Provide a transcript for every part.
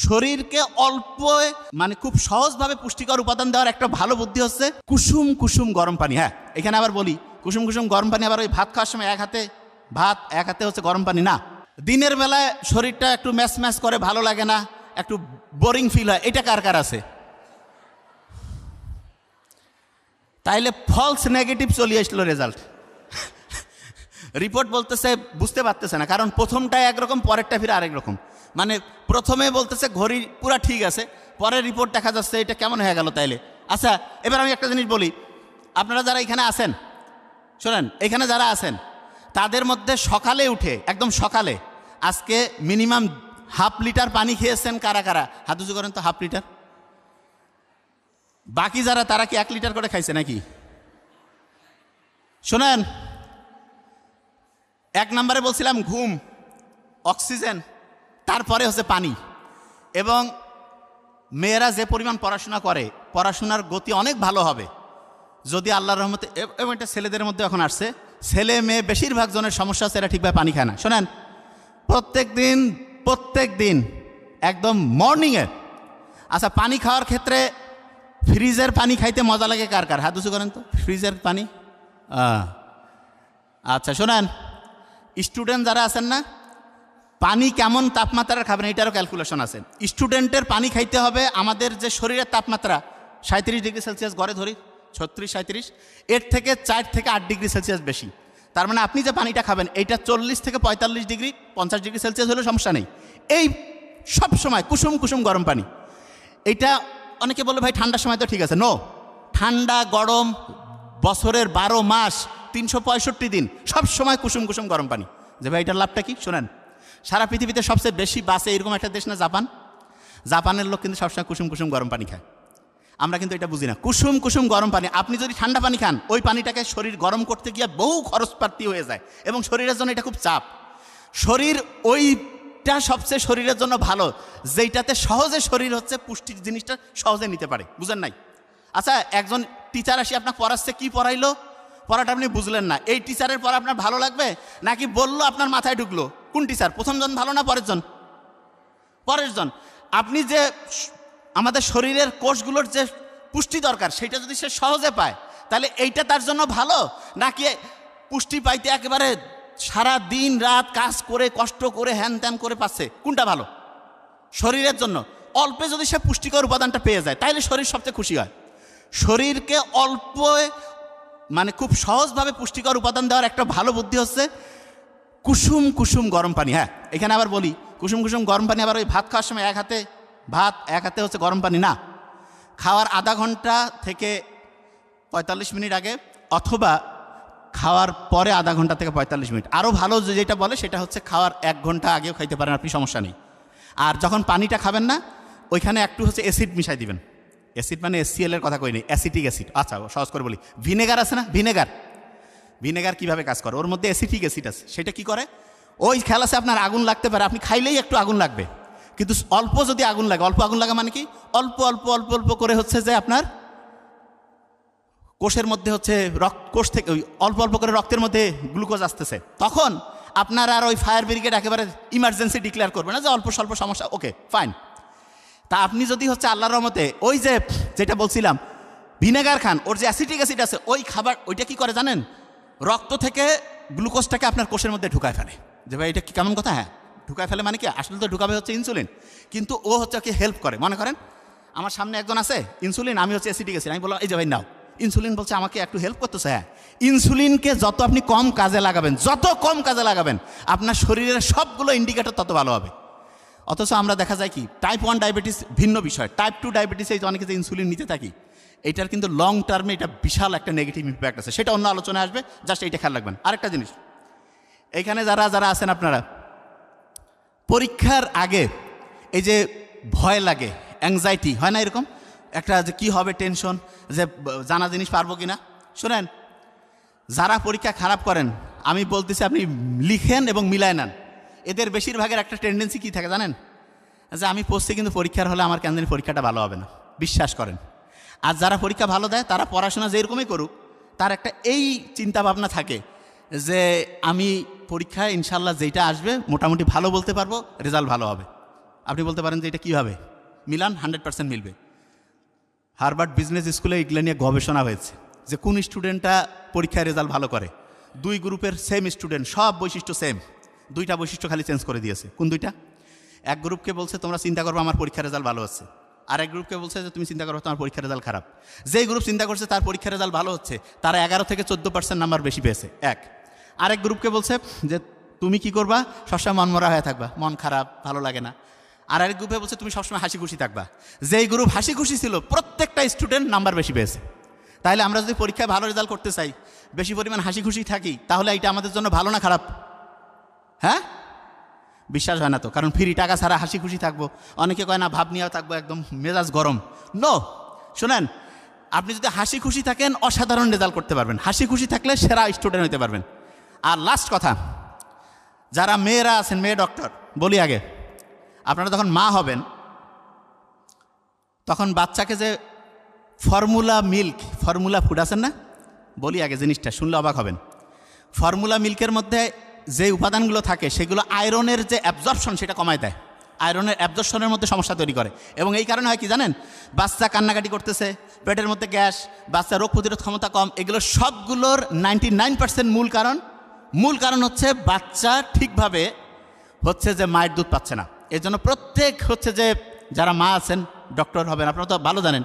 শরীরকে অল্প মানে খুব সহজভাবে পুষ্টিকর উপাদান দেওয়ার একটা ভালো বুদ্ধি হচ্ছে কুসুম কুসুম গরম পানি। হ্যাঁ, এখানে আবার বলি কুসুম কুসুম গরম পানি আবার ওই ভাত খাওয়ার সময় এক হাতে ভাত এক হাতে হচ্ছে গরম পানি না। দিনের বেলায় শরীরটা একটু ম্যাচ ম্যাচ করে, ভালো লাগে না, একটু বোরিং ফিল হয়, এটা কার কার আছে? তাইলে ফলস নেগেটিভ চলে আসলো রেজাল্ট। রিপোর্ট বলতেছে বুঝতে পারতেছে না, কারণ প্রথমটায় একরকম পরেরটা ফিরে আরেক রকম। মানে প্রথমে বলতেছে ঘড়ি পুরা ঠিক আছে, পরের রিপোর্ট দেখা যাচ্ছে এটা কেমন হয়ে গেল তাইলে। আচ্ছা, এবার আমি একটা জিনিস বলি, আপনারা যারা এখানে আছেন শোনেন, এখানে যারা আছেন তাদের মধ্যে সকালে উঠে একদম সকালে আজকে মিনিমাম হাফ লিটার পানি খেয়েছেন কারা কারা? হাত উঁচু করেন তো। Half litre. বাকি যারা তারা কি 1 লিটার করে খাইছে নাকি? শোনেন, 1 নম্বরে বলছিলাম ঘুম, অক্সিজেন, তারপরে হচ্ছে পানি। এবং মেয়েরা যে পরিমাণ পড়াশোনা করে, পড়াশোনার গতি অনেক ভালো হবে যদি আল্লাহর রহমতে। এবং এটা ছেলেদের মধ্যে এখন আসছে, ছেলে মেয়ে বেশিরভাগ জনের সমস্যা আছে এরা ঠিকভাবে পানি খায় না। শোনেন, প্রত্যেক দিন একদম মর্নিংয়ে, আচ্ছা পানি খাওয়ার ক্ষেত্রে ফ্রিজের পানি খাইতে মজা লাগে কার কার? হাত উঁচু করেন তো। ফ্রিজের পানি, আচ্ছা শোনেন, স্টুডেন্ট যারা আছেন না, পানি কেমন তাপমাত্রার খাবেন এটারও ক্যালকুলেশন আছে। স্টুডেন্টের পানি খাইতে হবে আমাদের যে শরীরের তাপমাত্রা 37 ডিগ্রি সেলসিয়াস, গড়ে ধরি 36-37, এর থেকে 4 থেকে 8 ডিগ্রি সেলসিয়াস বেশি। তার মানে আপনি যে পানিটা খাবেন এইটা 40 থেকে 45 ডিগ্রি 50 ডিগ্রি সেলসিয়াস হলেও সমস্যা নেই। এই সব সময় কুসুম কুসুম গরম পানি। এইটা অনেকে বলে ভাই ঠান্ডার সময় তো ঠিক আছে। নো, ঠান্ডা গরম বছরের 12 মাস 365 দিন সব সময় কুসুম কুসুম গরম পানি। যে ভাই এটার লাভটা কি? শোনেন, সারা পৃথিবীতে সবচেয়ে বেশি বাসে এরকম একটা দেশ না জাপান? জাপানের লোক কিন্তু সবসময় কুসুম কুসুম গরম পানি খায়। আমরা কিন্তু এটা বুঝি না। কুসুম কুসুম গরম পানি। আপনি যদি ঠান্ডা পানি খান, ওই পানিটাকে শরীর গরম করতে গিয়ে বহু খরচপাতি হয়ে যায় এবং শরীরের জন্য এটা খুব চাপ। শরীর ওইটা সবচেয়ে শরীরের জন্য ভালো যেইটাতে সহজে শরীর হচ্ছে পুষ্টির জিনিসটা সহজে নিতে পারে। বুঝেন নাই? আচ্ছা, একজন টিচার আসি আপনাকে পড়াচ্ছে, কি পড়াইলো পড়াটা আপনি বুঝলেন না, এই টিচারের পড়া আপনার ভালো লাগবে নাকি বললো আপনার মাথায় ঢুকলো? কোন টিচার? প্রথম জন ভালো না পরের জন? পরের জন। আপনি যে আমাদের শরীরের কোষগুলোর যে পুষ্টি দরকার সেটা যদি সে সহজে পায় তাহলে এইটা তার জন্য ভালো, নাকি পুষ্টি পাইতে একেবারে সারা দিন রাত কাজ করে কষ্ট করে হ্যান ত্যান করে পাচ্ছে? কোনটা ভালো শরীরের জন্য? অল্পে যদি সে পুষ্টিকর উপাদানটা পেয়ে যায় তাহলে শরীর সবচেয়ে খুশি হয়। শরীরকে অল্প মানে খুব সহজভাবে পুষ্টিকর উপাদান দেওয়ার একটা ভালো বুদ্ধি হচ্ছে কুসুম কুসুম গরম পানি। হ্যাঁ, এখানে আবার বলি কুসুম কুসুম গরম পানি আবার ওই ভাত খাওয়ার সময় এক হাতে হচ্ছে গরম পানি না। খাওয়ার আধা ঘন্টা থেকে 45 মিনিট আগে, অথবা খাওয়ার পরে আধা ঘন্টা থেকে 45 মিনিট। আরও ভালো যেটা বলে সেটা হচ্ছে খাওয়ার 1 ঘন্টা আগেও খাইতে পারেন আপনি, সমস্যা নেই। আর যখন পানিটা খাবেন না ওইখানে একটু হচ্ছে অ্যাসিড মিশাই দিবেন। অ্যাসিড মানে HCl এর কথা কই নেই, অ্যাসিটিক অ্যাসিড। আচ্ছা সহজ করে বলি, ভিনেগার আছে না, ভিনেগার কীভাবে কাজ করে? ওর মধ্যে অ্যাসিটিক অ্যাসিড আছে। সেটা কি করে? ওই খেয়াল আছে আপনার আগুন লাগতে পারে, আপনি খাইলেই একটু আগুন লাগবে, কিন্তু অল্প যদি আগুন লাগে, অল্প আগুন লাগা মানে কি? অল্প অল্প অল্প অল্প করে হচ্ছে যে আপনার কোষের মধ্যে হচ্ছে কোষ থেকে ওই অল্প অল্প করে রক্তের মধ্যে গ্লুকোজ আসতেছে, তখন আপনার আর ওই ফায়ার ব্রিগেড একেবারে ইমার্জেন্সি ডিক্লেয়ার করবে না যে অল্প স্বল্প সমস্যা, ওকে ফাইন। তা আপনি যদি হচ্ছে আল্লাহর রহমতে ওই যে যেটা বলছিলাম ভিনেগার খান, ওর যে অ্যাসিটিক অ্যাসিড আছে ওই খাবার ওইটা কি করে জানেন? রক্ত থেকে গ্লুকোজটাকে আপনার কোষের মধ্যে ঢুকায় ফেলে। যে ভাই এটা কি কেমন কথা? হ্যাঁ, ঢুকায় ফেলে মানে কি? আসলে তো ঢুকাবে হচ্ছে ইনসুলিন, কিন্তু ও হচ্ছে কি হেল্প করে। মনে করেন আমার সামনে একজন আছে ইনসুলিন, আমি হচ্ছে অ্যাসিটিক অ্যাসিড, আমি বললাম এই যে ভাই নাও ইনসুলিন, বলছে আমাকে একটু হেল্প করতেছে। হ্যাঁ, ইনসুলিনকে যত আপনি কম কাজে লাগাবেন আপনার শরীরের সবগুলো ইন্ডিকেটর তত ভালো হবে। অথচ আমরা দেখা যায় কি টাইপ 1 ডায়াবেটিস ভিন্ন বিষয়, টাইপ 2 ডায়াবেটিসে অনেকে যে ইনসুলিন নিতে থাকি এটার কিন্তু লং টার্মে এটা বিশাল একটা নেগেটিভ ইম্প্যাক্ট আছে, সেটা অন্য আলোচনায় আসবে, জাস্ট এইটা খেয়াল রাখবেন। আরেকটা জিনিস, এইখানে যারা আছেন আপনারা, পরীক্ষার আগে এই যে ভয় লাগে, অ্যাংজাইটি হয় না, এরকম একটা যে কী হবে, টেনশন, যে জানা জিনিস পারবো কি না। শোনেন, যারা পরীক্ষা খারাপ করেন আমি বলতেছি আপনি লিখেন এবং মিলায় নেন, এদের বেশিরভাগের একটা টেন্ডেন্সি কী থাকে জানেন? যে আমি পড়ছি কিন্তু পরীক্ষার হলে আমার কেন জানি পরীক্ষাটা ভালো হবে না, বিশ্বাস করেন। আর যারা পরীক্ষা ভালো দেয় তারা পড়াশোনা যেরকমই করুক তার একটা এই চিন্তা ভাবনা থাকে যে আমি পরীক্ষায় ইনশাল্লাহ যেটা আসবে মোটামুটি ভালো বলতে পারবো, রেজাল্ট ভালো হবে। আপনি বলতে পারেন যে এটা কীভাবে মিলান, 100% মিলবে। হার্ভার্ড বিজনেস স্কুলে এগুলো নিয়ে গবেষণা হয়েছে যে কোন স্টুডেন্টটা পরীক্ষায় রেজাল্ট ভালো করে। দুই গ্রুপের সেম স্টুডেন্ট, সব বৈশিষ্ট্য সেম, দুইটা বৈশিষ্ট্য খালি চেঞ্জ করে দিয়েছে। কোন দুইটা? এক গ্রুপকে বলছে তোমরা চিন্তা করবো আমার পরীক্ষার রেজাল্ট ভালো হচ্ছে, আর এক গ্রুপকে বলছে যে তুমি চিন্তা করো তোমার পরীক্ষার রেজাল্ট খারাপ। যেই গ্রুপ চিন্তা করছে তার পরীক্ষার রেজাল্ট ভালো হচ্ছে, তারা 11 থেকে 14% নাম্বার বেশি পেয়েছে এক। আরেক গ্রুপকে বলছে যে তুমি কি করবা, সবসময় মনমরা হয়ে থাকবা, মন খারাপ, ভালো লাগে না। আর আরেক গ্রুপে বলছে তুমি সবসময় হাসি খুশি থাকবা। যেই গ্রুপ হাসি খুশি ছিল প্রত্যেকটা স্টুডেন্ট নাম্বার বেশি পেয়েছে। তাহলে আমরা যদি পরীক্ষায় ভালো রেজাল্ট করতে চাই, বেশি পরিমাণ হাসি খুশি থাকি, তাহলে এটা আমাদের জন্য ভালো না খারাপ? হ্যাঁ, বিশ্বাস হয় না তো, কারণ ফ্রি টাকা ছাড়া হাসি খুশি থাকবো। অনেকে কয় না ভাব নিয়েও থাকবো, একদম মেজাজ গরম। নো, শোনেন, আপনি যদি হাসি খুশি থাকেন অসাধারণ রেজাল্ট করতে পারবেন, হাসি খুশি থাকলে সেরা স্টুডেন্ট হতে পারবেন। আর লাস্ট কথা, যারা মেয়েরা আছেন, মেয়ে ডক্টর, বলি আগে, আপনারা যখন মা হবেন তখন বাচ্চাকে যে ফর্মুলা মিল্ক, ফর্মুলা ফুড আছেন না, বলি আগে জিনিসটা শুনলে অবাক হবেন। ফর্মুলা মিল্কের মধ্যে যে উপাদানগুলো থাকে সেগুলো আয়রনের যে অ্যাবজর্পশন সেটা কমায় দেয়, আয়রনের অ্যাবজর্পশনের মধ্যে সমস্যা তৈরি করে। এবং এই কারণে হয় কি জানেন, বাচ্চা কান্নাকাটি করতেছে, পেটের মধ্যে গ্যাস, বাচ্চা রোগ প্রতিরোধ ক্ষমতা কম, এগুলো সবগুলোর 99% মূল কারণ হচ্ছে বাচ্চা ঠিকভাবে হচ্ছে যে মায়ের দুধ পাচ্ছে না। এই জন্য প্রত্যেক হচ্ছে যে যারা মা আছেন, ডক্টর হবেন, আপনারা তো ভালো জানেন,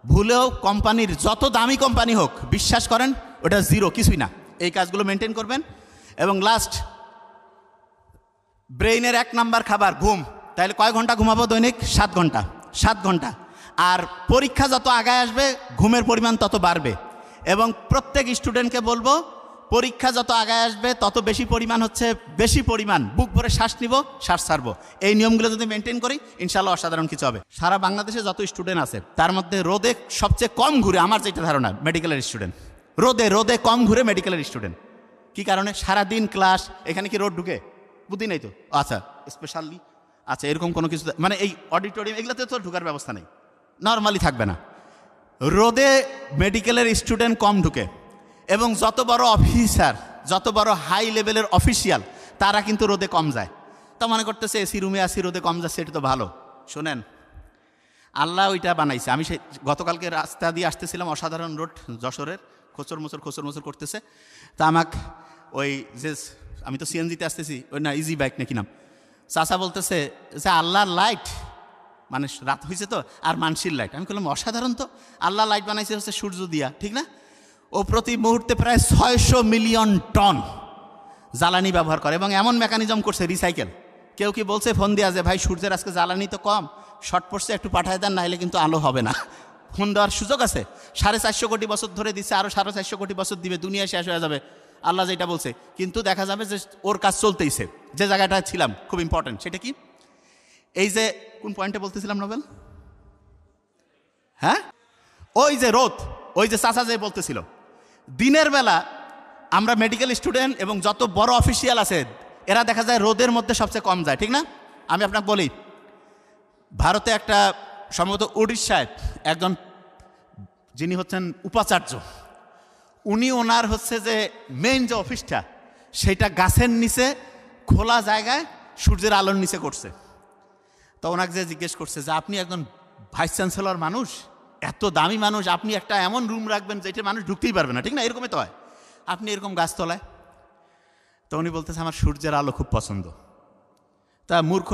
ভুলেও কোম্পানির যত দামি কোম্পানি হোক, বিশ্বাস করেন ওটা জিরো, কিছুই না। এই কাজগুলো মেনটেন করবেন। এবং লাস্ট, ব্রেইনের 1 নাম্বার খাবার ঘুম। তাহলে কয় ঘন্টা ঘুমাবো দৈনিক? 7 ঘন্টা। 7 ঘন্টা। আর পরীক্ষা যত আগায় আসবে ঘুমের পরিমাণ তত বাড়বে। এবং প্রত্যেক স্টুডেন্টকে বলবো, পরীক্ষা যত আগায় আসবে তত বেশি পরিমাণ বুক ভরে শ্বাস নিব, শ্বাস ছাড়বো। এই নিয়মগুলো যদি মেনটেন করি ইনশাল্লাহ অসাধারণ কিছু হবে। সারা বাংলাদেশে যত স্টুডেন্ট আছে তার মধ্যে রোদে সবচেয়ে কম ঘুরে, আমার যেটা ধারণা, মেডিকেলের স্টুডেন্ট। রোদে কম ঘুরে মেডিকেলের স্টুডেন্ট। কি কারণে? সারাদিন ক্লাস, এখানে কি রোদ ঢুকে? বুদ্ধি নেই তো। আচ্ছা, স্পেশালি আচ্ছা এরকম কোনো কিছু, মানে এই অডিটোরিয়াম এগুলোতে তো ঢুকার ব্যবস্থা নেই, নর্মালি থাকবে না। রোদে মেডিকেলের স্টুডেন্ট কম ঢুকে। এবং যত বড় অফিসার, যত বড় হাই লেভেলের অফিসিয়াল, তারা কিন্তু রোদে কম যায়। তা মনে করতেছে এসি রুমে আসি, রোদে কম যাচ্ছে, এটা তো ভালো। শোনেন, আল্লাহ ওইটা বানাইছে। আমি গতকালকে রাস্তা দিয়ে আসতেছিলাম, অসাধারণ রোড যশোরের, খোঁচর মোচর করতেছে। তা আমাকে ওই যে, আমি তো সিএনজিতে আসতেছি, ওই না ইজি বাইক নাকি নাম, চাচা বলতেছে যে আল্লাহর লাইট, মানে রাত হয়েছে তো, আর মানসির লাইট। আমি বললাম অসাধারণ তো, আল্লাহ লাইট বানাইছে হচ্ছে সূর্য দিয়া, ঠিক না? ও প্রতি মুহূর্তে প্রায় 600 মিলিয়ন টন জ্বালানি ব্যবহার করে, এবং এমন মেকানিজম করছে রিসাইকেল। কেউ কি বলছে ফোন দিয়া যে ভাই সূর্যের আজকে জ্বালানি তো কম, শর্ট পড়ছে, একটু পাঠায় দেন, নাহলে কিন্তু আলো হবে না। ফোন দেওয়ার সুযোগ আছে। 450 কোটি বছর ধরে দিচ্ছে, আরও 450 কোটি বছর দিবে, দুনিয়া শেষ হয়ে যাবে, আল্লাহ যেটা বলছে। কিন্তু দেখা যাবে যে ওর কাজ চলতেইছে। যে জায়গাটা ছিলাম খুব ইম্পর্টেন্ট, সেটা কি, এই যে কোন পয়েন্টে বলতেছিলাম নোবেল, হ্যাঁ, ওই যে রোদ, ওই যে চাচা যে বলতেছিল, দিনের বেলা আমরা মেডিকেল স্টুডেন্ট এবং যত বড় অফিসিয়াল আছে এরা দেখা যায় রোদের মধ্যে সবচেয়ে কম যায়, ঠিক না? আমি আপনাকে বলি, ভারতে একটা সম্ভবত উড়িষ্যায় একজন যিনি হচ্ছেন উপাচার্য, উনি ওনার হচ্ছে যে মেইন যে অফিসটা সেটা গাছের নিচে খোলা জায়গায় সূর্যের আলোর নিচে করছে। তো ওনাকে যে জিজ্ঞেস করছে যে আপনি একজন ভাইস চ্যান্সেলর মানুষ, এত দামি মানুষ, আপনি একটা এমন রুম রাখবেন যেটা মানুষ ঢুকতেই পারবে না, ঠিক না? এরকমই তো হয়, আপনি এরকম গাছতলায়। তো উনি বলতেছে আমার সূর্যের আলো খুব পছন্দ। তা মূর্খ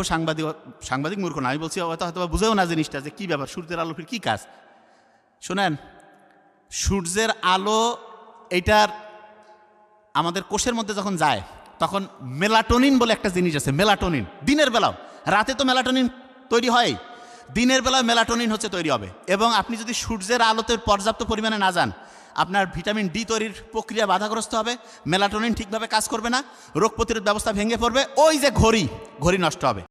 সাংবাদিক মূর্খ না, আমি বলছি হয়তো বুঝেও না জিনিসটা যে কী ব্যাপার, সূর্যের আলো ফির কী কাজ। শোনেন, সূর্যের আলো এইটার আমাদের কোষের মধ্যে যখন যায় তখন মেলাটোনিন বলে একটা জিনিস আছে, মেলাটোনিন। দিনের বেলাও, রাতে তো মেলাটোনিন তৈরি হয়, দিনের বেলায় মেলাটোনিন হচ্ছে তৈরি হবে। এবং আপনি যদি সূর্যের আলোতে পর্যাপ্ত পরিমাণে না যান, আপনার ভিটামিন ডি তৈরির প্রক্রিয়া বাধাগ্রস্ত হবে, মেলাটোনিন ঠিকভাবে কাজ করবে না, রোগ প্রতিরোধ ব্যবস্থা ভেঙে পড়বে, ওই যে ঘড়ি নষ্ট হবে।